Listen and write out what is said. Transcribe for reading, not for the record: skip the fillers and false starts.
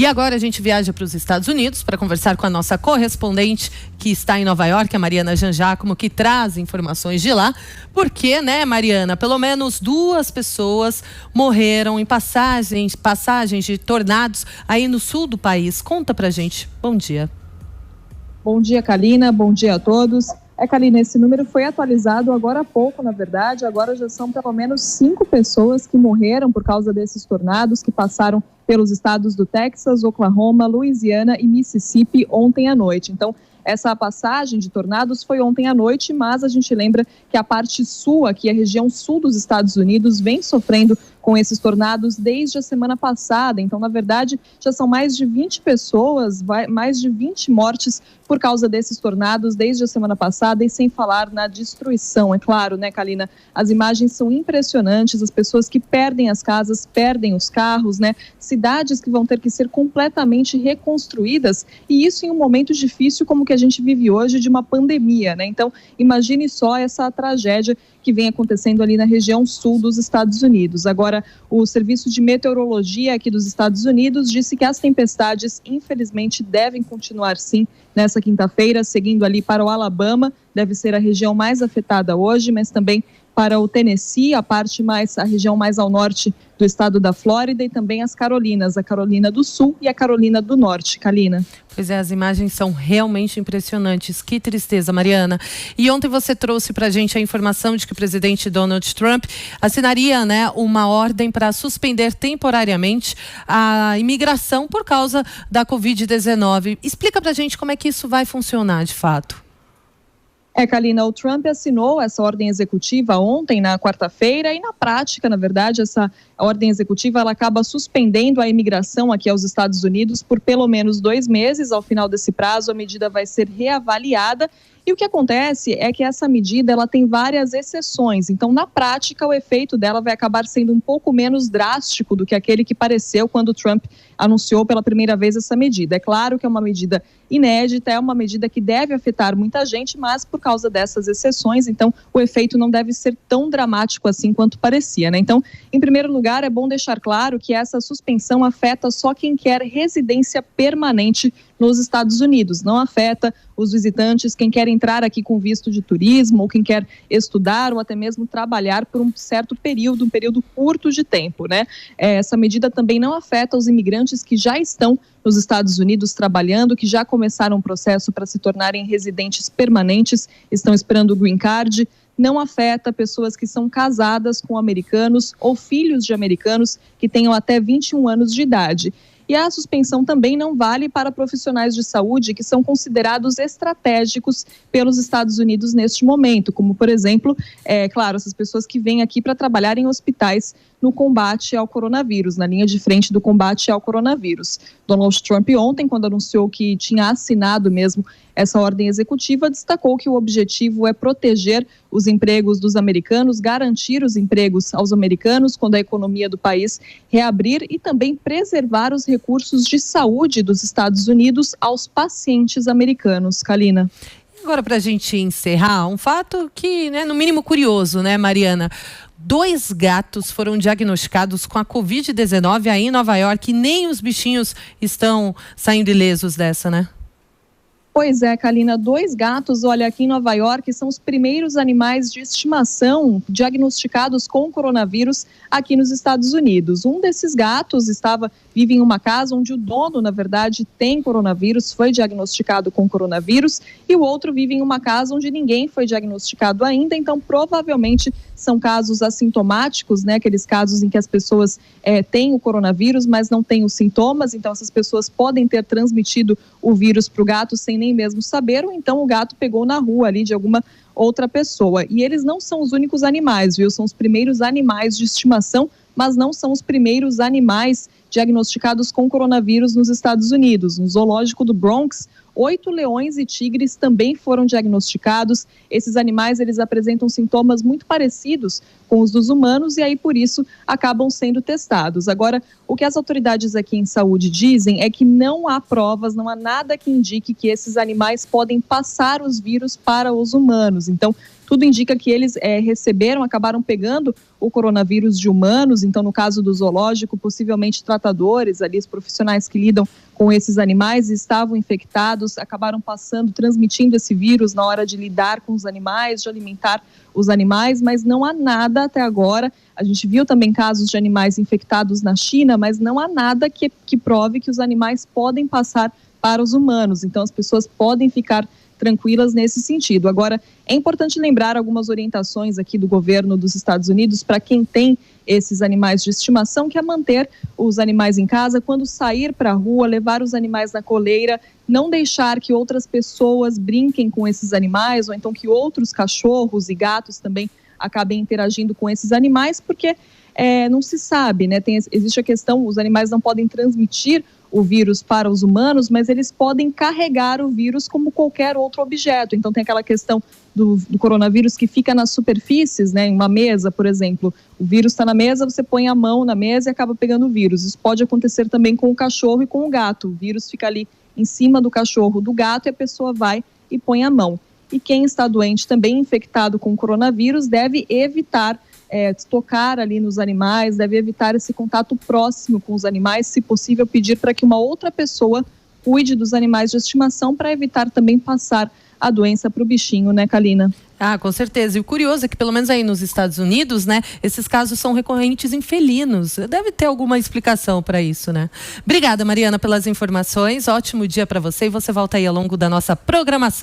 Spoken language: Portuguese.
E agora a gente viaja para os Estados Unidos para conversar com a nossa correspondente que está em Nova York, a Mariana Jangiacomo, que traz informações de lá. Porque, né, Mariana, pelo menos 2 pessoas morreram em passagens de tornados aí no sul do país. Conta pra gente. Bom dia. Bom dia, Kalina. Bom dia a todos. Kalina, esse número foi atualizado agora há pouco, na verdade. Agora já são pelo menos 5 pessoas que morreram por causa desses tornados que passaram pelos estados do Texas, Oklahoma, Louisiana e Mississippi ontem à noite. Então, essa passagem de tornados foi ontem à noite, mas a gente lembra que a parte sul, aqui a região sul dos Estados Unidos, vem sofrendo com esses tornados desde a semana passada. Então, na verdade, já são mais de 20 pessoas, mais de 20 mortes por causa desses tornados desde a semana passada, e sem falar na destruição, é claro, né, Kalina? As imagens são impressionantes, as pessoas que perdem as casas, perdem os carros, né? Cidades que vão ter que ser completamente reconstruídas, e isso em um momento difícil como que a gente vive hoje, de uma pandemia, né? Então, imagine só essa tragédia que vem acontecendo ali na região sul dos Estados Unidos. Agora, o Serviço de Meteorologia aqui dos Estados Unidos disse que as tempestades, infelizmente, devem continuar sim nessa quinta-feira, seguindo ali para o Alabama, deve ser a região mais afetada hoje, mas também para o Tennessee, a região mais ao norte do estado da Flórida, e também as Carolinas, a Carolina do Sul e a Carolina do Norte. Kalina. Pois é, as imagens são realmente impressionantes. Que tristeza, Mariana. E ontem você trouxe para a gente a informação de que o presidente Donald Trump assinaria, né, uma ordem para suspender temporariamente a imigração por causa da Covid-19. Explica para a gente como é que isso vai funcionar de fato. Kalina, o Trump assinou essa ordem executiva ontem, na quarta-feira, e na prática, na verdade, essa ordem executiva ela acaba suspendendo a imigração aqui aos Estados Unidos por pelo menos 2 meses. Ao final desse prazo, a medida vai ser reavaliada. E o que acontece é que essa medida ela tem várias exceções. Então, na prática, o efeito dela vai acabar sendo um pouco menos drástico do que aquele que pareceu quando o Trump anunciou pela primeira vez essa medida. É claro que é uma medida inédita, é uma medida que deve afetar muita gente, mas por causa dessas exceções, então, o efeito não deve ser tão dramático assim quanto parecia, né? Então, em primeiro lugar, é bom deixar claro que essa suspensão afeta só quem quer residência permanente nos Estados Unidos, não afeta os visitantes, quem quer entrar aqui com visto de turismo, ou quem quer estudar, ou até mesmo trabalhar por um certo período, um período curto de tempo, né? Essa medida também não afeta os imigrantes que já estão nos Estados Unidos trabalhando, que já começaram um processo para se tornarem residentes permanentes, estão esperando o green card. Não afeta pessoas que são casadas com americanos ou filhos de americanos que tenham até 21 anos de idade. E a suspensão também não vale para profissionais de saúde que são considerados estratégicos pelos Estados Unidos neste momento, como, por exemplo, claro, essas pessoas que vêm aqui para trabalhar em hospitais no combate ao coronavírus, na linha de frente do combate ao coronavírus. Donald Trump ontem, quando anunciou que tinha assinado mesmo essa ordem executiva, destacou que o objetivo é proteger os empregos dos americanos, garantir os empregos aos americanos quando a economia do país reabrir, e também preservar os recursos de saúde dos Estados Unidos aos pacientes americanos. Kalina. Agora, para a gente encerrar, um fato que, né, no mínimo curioso, né, Mariana? 2 gatos foram diagnosticados com a Covid-19 aí em Nova York, e nem os bichinhos estão saindo ilesos dessa, né? Pois é, Kalina, 2 gatos, olha, aqui em Nova York, são os primeiros animais de estimação diagnosticados com coronavírus aqui nos Estados Unidos. Um desses gatos vive em uma casa onde o dono, na verdade, tem coronavírus, foi diagnosticado com coronavírus, e o outro vive em uma casa onde ninguém foi diagnosticado ainda, então provavelmente são casos assintomáticos, né? Aqueles casos em que as pessoas têm o coronavírus, mas não têm os sintomas, então essas pessoas podem ter transmitido o vírus para o gato sem nem mesmo saber, ou então o gato pegou na rua ali de alguma outra pessoa. E eles não são os únicos animais, viu? São os primeiros animais de estimação, mas não são os primeiros animais diagnosticados com coronavírus nos Estados Unidos. No zoológico do Bronx, 8 leões e tigres também foram diagnosticados. Esses animais, eles apresentam sintomas muito parecidos com os dos humanos e aí, por isso, acabam sendo testados. Agora, o que as autoridades aqui em saúde dizem é que não há provas, não há nada que indique que esses animais podem passar os vírus para os humanos. Então, tudo indica que eles acabaram pegando o coronavírus de humanos. Então, no caso do zoológico, possivelmente tratadores, ali os profissionais que lidam com esses animais estavam infectados, acabaram transmitindo esse vírus na hora de lidar com os animais, de alimentar os animais, mas não há nada até agora. A gente viu também casos de animais infectados na China, mas não há nada que prove que os animais podem passar para os humanos. Então, as pessoas podem ficar tranquilas nesse sentido. Agora, é importante lembrar algumas orientações aqui do governo dos Estados Unidos para quem tem esses animais de estimação, que é manter os animais em casa, quando sair para a rua, levar os animais na coleira, não deixar que outras pessoas brinquem com esses animais, ou então que outros cachorros e gatos também acabem interagindo com esses animais, porque não se sabe, né? Existe a questão, os animais não podem transmitir o vírus para os humanos, mas eles podem carregar o vírus como qualquer outro objeto. Então tem aquela questão do coronavírus que fica nas superfícies, né? Em uma mesa, por exemplo, o vírus está na mesa, você põe a mão na mesa e acaba pegando o vírus. Isso pode acontecer também com o cachorro e com o gato. O vírus fica ali em cima do cachorro, do gato, e a pessoa vai e põe a mão. E quem está doente, também infectado com coronavírus, deve evitar tocar ali nos animais, deve evitar esse contato próximo com os animais, se possível pedir para que uma outra pessoa cuide dos animais de estimação, para evitar também passar a doença para o bichinho, né, Kalina? Ah, com certeza. E o curioso é que, pelo menos aí nos Estados Unidos, né, esses casos são recorrentes em felinos. Deve ter alguma explicação para isso, né? Obrigada, Mariana, pelas informações. Ótimo dia para você, e você volta aí ao longo da nossa programação.